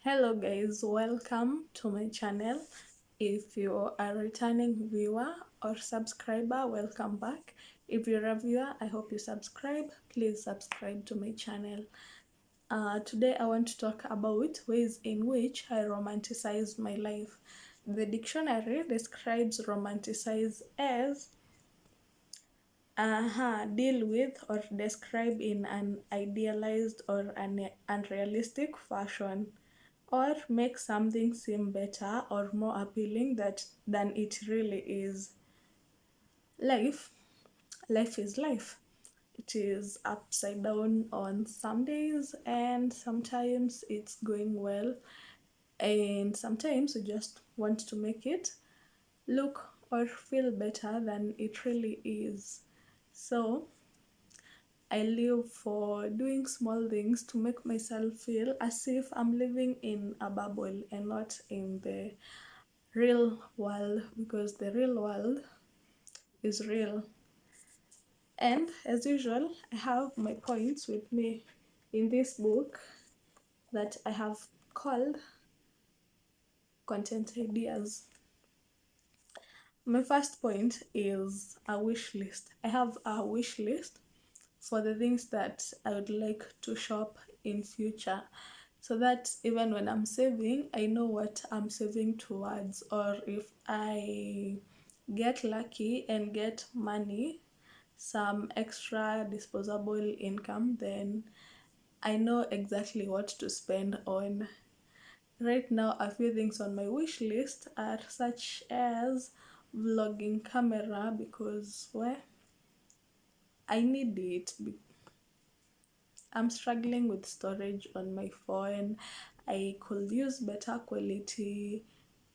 Hello guys, welcome to my channel. If you are a returning viewer or subscriber, welcome back. If you're a viewer, I hope you subscribe. Please subscribe to my channel. Today I want to talk about ways in which I romanticize my life. The dictionary describes romanticize as deal with or describe in an idealized or an unrealistic fashion, or make something seem better or more appealing than it really is. Life, life is life. It is upside down on some days, and sometimes it's going well, and sometimes you just want to make it look or feel better than it really is. So I live for doing small things to make myself feel as if I'm living in a bubble and not in the real world, because the real world is real. And as usual, I have my points with me in this book that I have called Content Ideas. My first point is a wish list. I have a wish list for the things that I would like to shop in future, so that even when I'm saving, I know what I'm saving towards. Or if I get lucky and get money, some extra disposable income, then I know exactly what to spend on. Right now, a few things on my wish list are such as vlogging camera, because well, I need it. I'm struggling with storage on my phone. I could use better quality,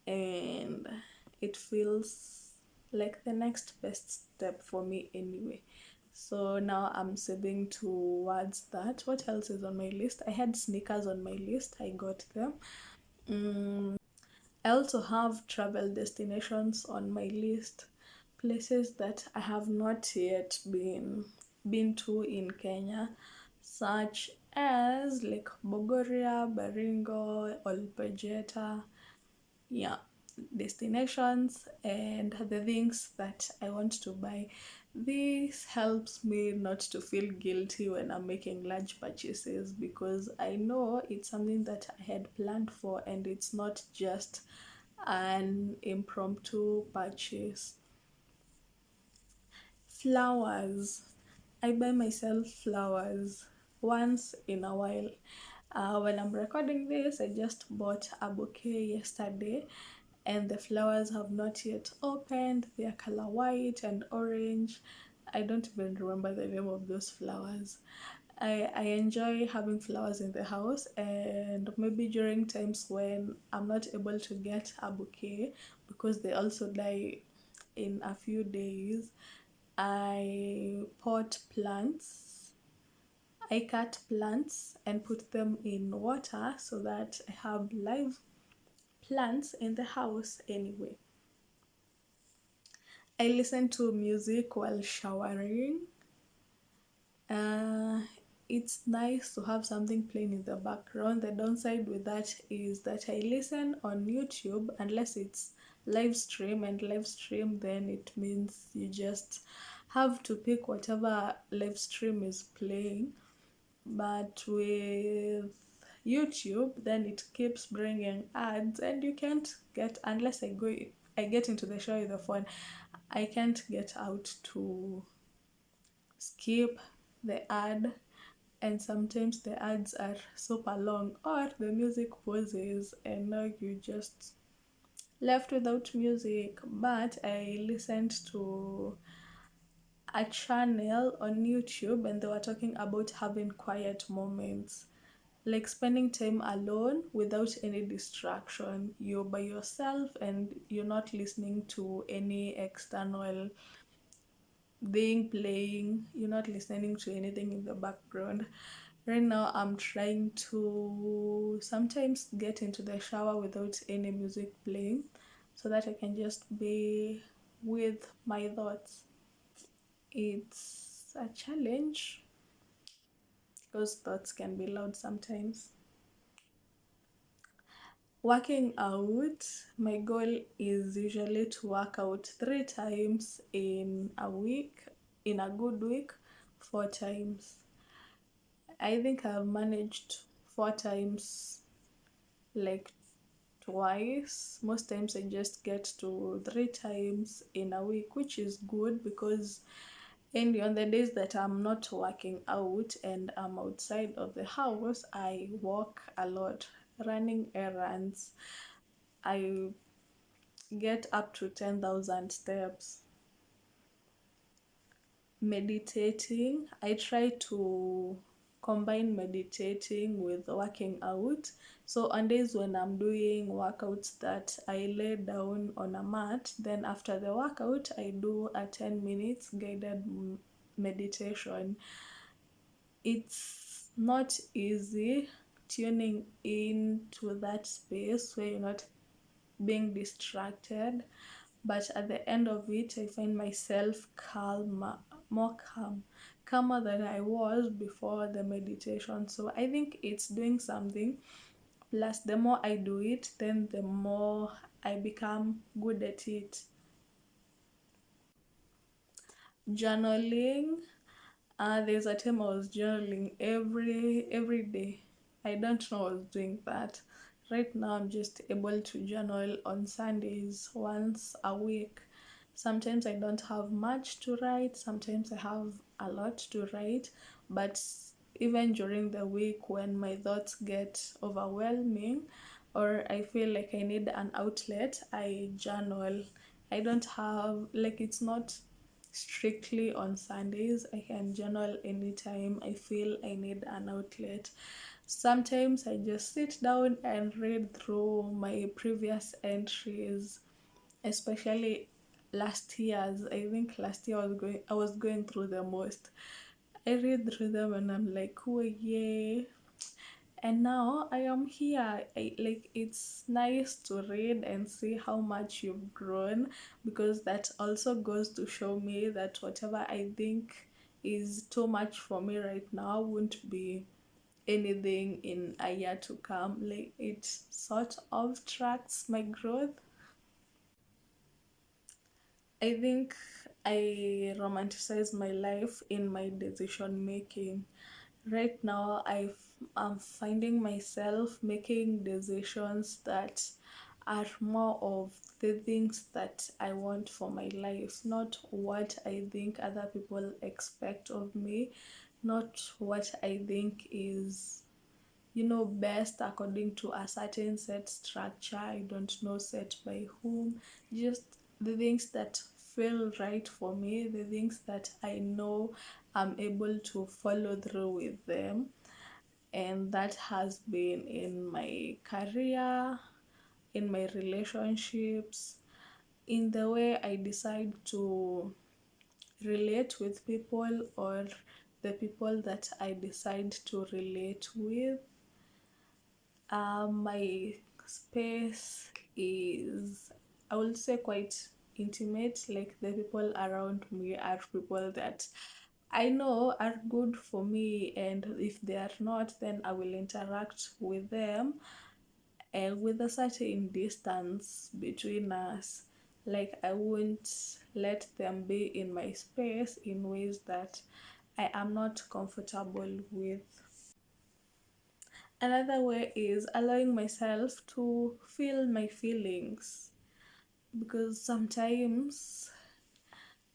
and it feels like the next best step for me anyway. So now I'm saving towards that. What else is on my list? I had sneakers on my list. I got them. I also have travel destinations on my list, places that I have not yet been to in Kenya, such as like Bogoria, Baringo, Olpejeta. Yeah, destinations and the things that I want to buy. This helps me not to feel guilty when I'm making large purchases, because I know it's something that I had planned for and it's not just an impromptu purchase. Flowers. I buy myself flowers once in a while. When I'm recording this, I just bought a bouquet yesterday, and the flowers have not yet opened. They are color white and orange. I don't even remember the name of those flowers. I enjoy having flowers in the house, and maybe during times when I'm not able to get a bouquet because they also die in a few days, I pot plants. I cut plants and put them in water so that I have live plants in the house anyway. I listen to music while showering. Uh, it's nice to have something playing in the background. The downside with that is that I listen on YouTube unless it's live stream, and live stream then it means you just have to pick whatever live stream is playing. But with YouTube, then it keeps bringing ads, and you can't get, unless I get into the show with the phone, I can't get out to skip the ad. And sometimes the ads are super long, or the music pauses and now you just left without music. But I listened to a channel on YouTube, and they were talking about having quiet moments, like spending time alone without any distraction. You're by yourself and you're not listening to any external thing playing, you're not listening to anything in the background. Right now, I'm trying to sometimes get into the shower without any music playing so that I can just be with my thoughts. It's a challenge because thoughts can be loud sometimes. Working out, my goal is usually to work out 3 times in a week, in a good week, 4 times. I think I've managed 4 times, like twice. Most times I just get to 3 times in a week, which is good because and on the days that I'm not working out and I'm outside of the house, I walk a lot, running errands. I get up to 10,000 steps. Meditating, I try to combine meditating with working out. So on days when I'm doing workouts that I lay down on a mat, then after the workout, I do a 10 minutes guided meditation. It's not easy tuning into that space where you're not being distracted, but at the end of it I find myself more calmer than I was before the meditation. So I think it's doing something, plus the more I do it, then the more I become good at it. Journaling, there's a time I was journaling every day. I don't know I was doing that. Right now I'm just able to journal on Sundays once a week. Sometimes I don't have much to write, sometimes I have a lot to write, but even during the week when my thoughts get overwhelming or I feel like I need an outlet, I journal. I don't have, like, it's not strictly on Sundays. I can journal anytime I feel I need an outlet. Sometimes I just sit down and read through my previous entries, especially last year's. I think last year I was going through the most. I read through them and I'm like, oh yeah, and now I am here. It's nice to read and see how much you've grown, because that also goes to show me that whatever I think is too much for me right now won't be anything in a year to come. Like, it sort of tracks my growth. I think I romanticize my life in my decision making. Right now, I'm finding myself making decisions that are more of the things that I want for my life, not what I think other people expect of me, not what I think is, best according to a certain set structure. I don't know set by whom. Just the things that feel right for me, the things that I know I'm able to follow through with them. And that has been in my career, in my relationships, in the way I decide to relate with people, or the people that I decide to relate with. My space is, I would say, quite intimate. Like, the people around me are people that I know are good for me, and if they are not, then I will interact with them with a certain distance between us. Like, I won't let them be in my space in ways that I am not comfortable with. Another way is allowing myself to feel my feelings, because sometimes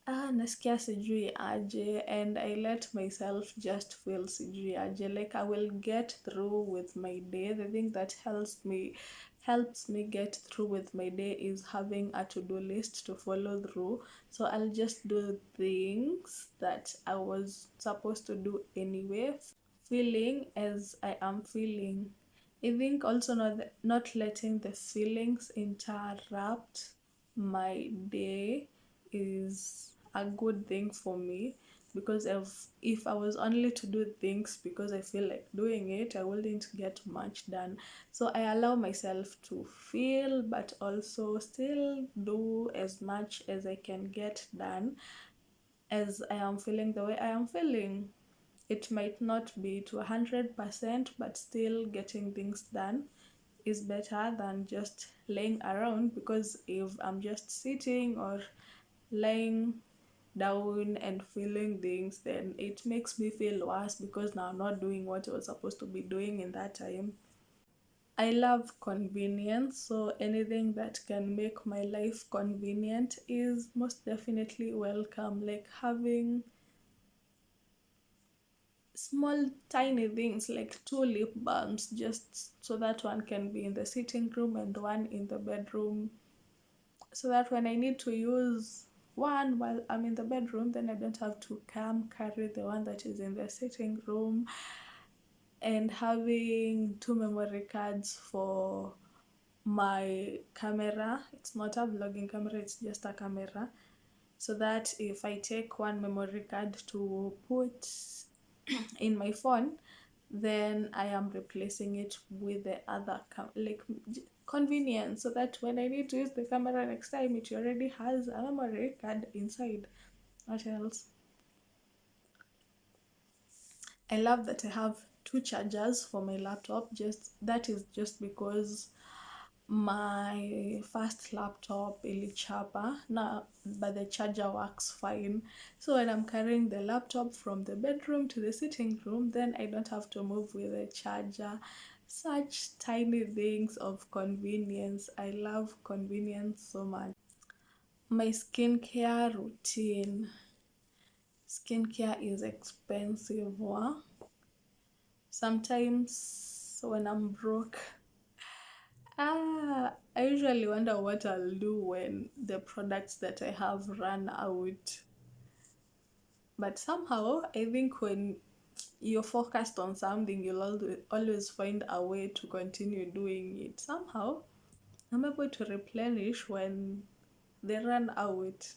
nasikia sijui aje, and I let myself just feel sijui aje. Like, I will get through with my day. The thing that helps me get through with my day is having a to-do list to follow through. So I'll just do things that I was supposed to do anyway, feeling as I am feeling. I think also not letting the feelings interrupt my day is a good thing for me, because if I was only to do things because I feel like doing it, I wouldn't get much done. So I allow myself to feel, but also still do as much as I can get done, as I am feeling the way I am feeling. It might not be to 100%, but still getting things done is better than just laying around, because if I'm just sitting or lying down and feeling things, then it makes me feel worse because now I'm not doing what I was supposed to be doing in that time. I love convenience, so anything that can make my life convenient is most definitely welcome. Like having small tiny things like two lip balms, just so that one can be in the sitting room and one in the bedroom, so that when I need to use one while I'm in the bedroom, then I don't have to come carry the one that is in the sitting room. And having two memory cards for my camera. It's not a vlogging camera, it's just a camera. So that if I take one memory card to put in my phone, then I am replacing it with the other convenience, so that when I need to use the camera next time, it already has a memory card inside. What else? I love that I have two chargers for my laptop. Just that is just because my first laptop ilichapa na, but the charger works fine. So when I'm carrying the laptop from the bedroom to the sitting room, then I don't have to move with the charger. Such tiny things of convenience. I love convenience so much. My skincare routine. Skincare is expensive. Huh? Sometimes when I'm broke, I usually wonder what I'll do when the products that I have run out. But somehow, I think when you're focused on something, you'll always find a way to continue doing it. Somehow, I'm able to replenish when they run out.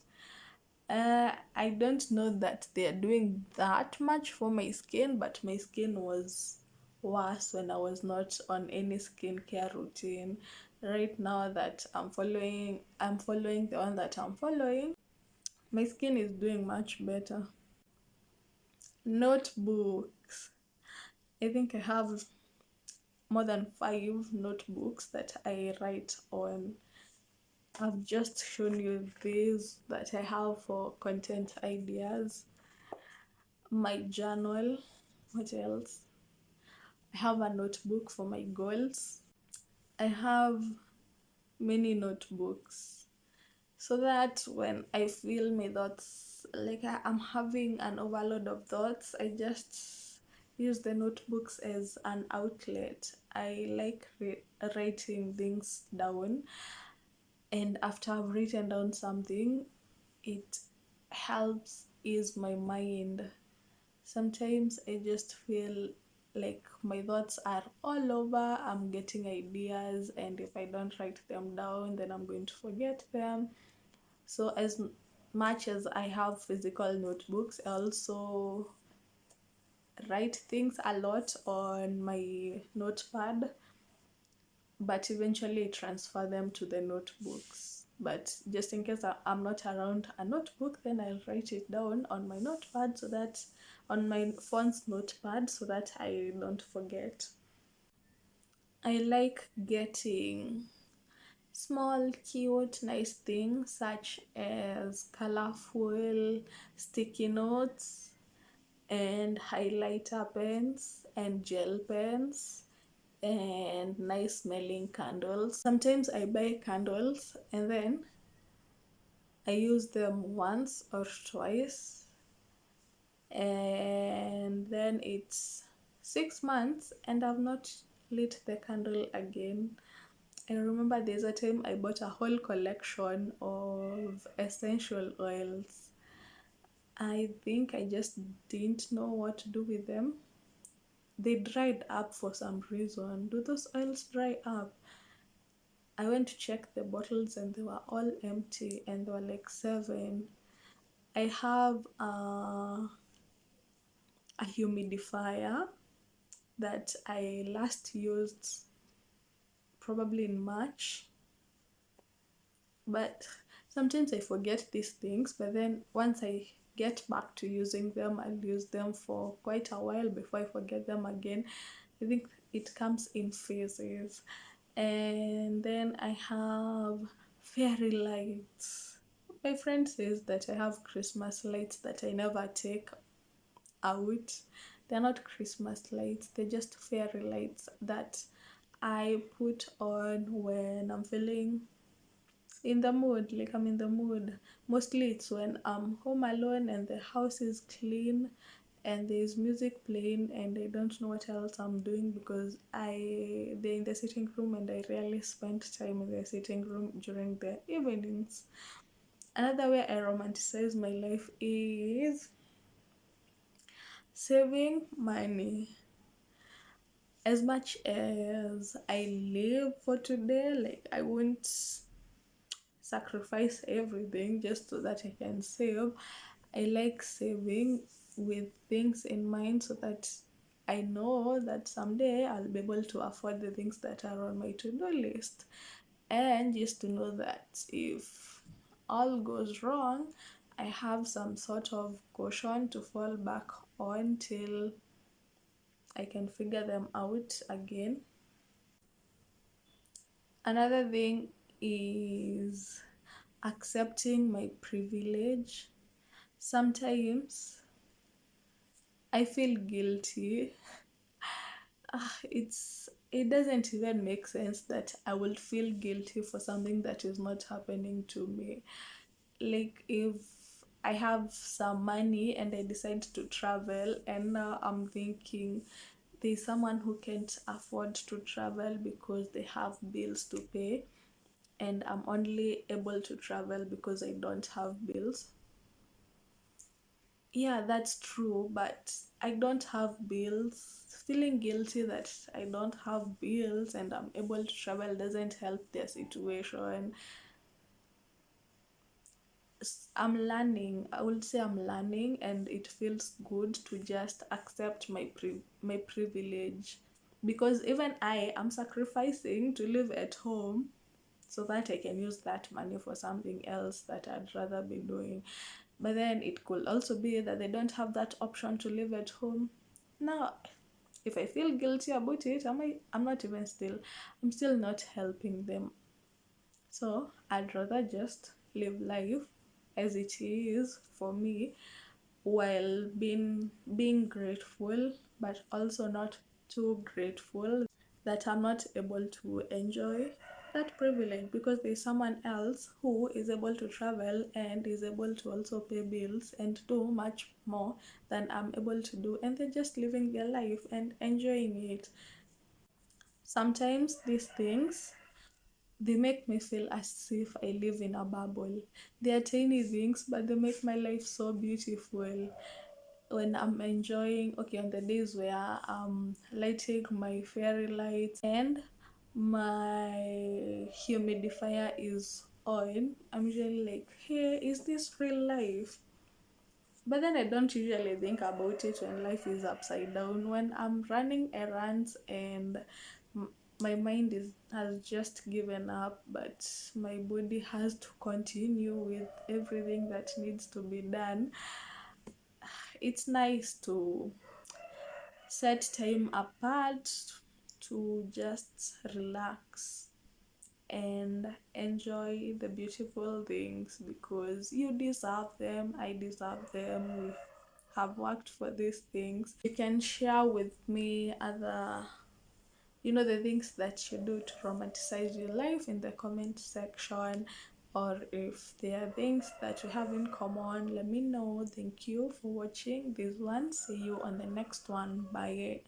I don't know that they're doing that much for my skin, but my skin was worse when I was not on any skincare routine. Right now that I'm following the one that I'm following, my skin is doing much better. Notebooks. I think I have more than 5 notebooks that I write on. I've just shown you these that I have for content ideas. My journal. What else? I have a notebook for my goals. I have many notebooks, so that when I feel my thoughts, like I'm having an overload of thoughts, I just use the notebooks as an outlet. I like writing things down, and after I've written down something, it helps ease my mind. Sometimes I just feel like my thoughts are all over, I'm getting ideas, and if I don't write them down, then I'm going to forget them. So, as much as I have physical notebooks, I also write things a lot on my notepad, but eventually transfer them to the notebooks. But just in case I'm not around a notebook, then I'll write it down on my notepad, so that on my phone's notepad, so that I don't forget. I like getting small, cute, nice things such as colorful sticky notes and highlighter pens and gel pens and nice smelling candles. Sometimes I buy candles and then I use them once or twice, and then it's 6 months and I've not lit the candle again. I remember there's a time I bought a whole collection of essential oils. I think I just didn't know what to do with them. They dried up for some reason. Do those oils dry up? I went to check the bottles and they were all empty, and there were like 7. I have a humidifier that I last used probably in March, but sometimes I forget these things, but then once I get back to using them, I'll use them for quite a while before I forget them again. I think it comes in phases. And then I have fairy lights. My friend says that I have Christmas lights that I never take out. They're not Christmas lights, they're just fairy lights that I put on when I'm feeling in the mood, like I'm in the mood. Mostly it's when I'm home alone and the house is clean and there's music playing and I don't know what else I'm doing because they're in the sitting room and I rarely spend time in the sitting room during the evenings. Another way I romanticize my life is saving money. As much as I live for today, like I won't sacrifice everything just so that I can save. I like saving with things in mind so that I know that someday I'll be able to afford the things that are on my to do list. And just to know that if all goes wrong, I have some sort of caution to fall back on till I can figure them out again. Another thing is accepting my privilege. Sometimes I feel guilty. It doesn't even make sense that I will feel guilty for something that is not happening to me. Like if I have some money and I decide to travel and now I'm thinking there's someone who can't afford to travel because they have bills to pay and I'm only able to travel because I don't have bills. Yeah, that's true, but I don't have bills. Feeling guilty that I don't have bills and I'm able to travel doesn't help their situation. I'm learning. I would say I'm learning, and it feels good to just accept my privilege, because even I am sacrificing to live at home so that I can use that money for something else that I'd rather be doing. But then it could also be that they don't have that option to live at home. Now, if I feel guilty about it, I'm not even still, I'm still not helping them. So I'd rather just live life as it is for me while being grateful, but also not too grateful that I'm not able to enjoy that privilege because there's someone else who is able to travel and is able to also pay bills and do much more than I'm able to do, and they're just living their life and enjoying it. Sometimes these things, they make me feel as if I live in a bubble. They are tiny things, but they make my life so beautiful. When I'm enjoying, okay, on the days where I'm lighting my fairy lights and my humidifier is on, I'm usually like, hey, is this real life? But then I don't usually think about it when life is upside down. When I'm running errands and my mind has just given up, but my body has to continue with everything that needs to be done. It's nice to set time apart to just relax and enjoy the beautiful things because you deserve them, I deserve them. We have worked for these things. You can share with me other, the things that you do to romanticize your life in the comment section, or if there are things that you have in common, let me know. Thank you for watching this one. See you on the next one. Bye.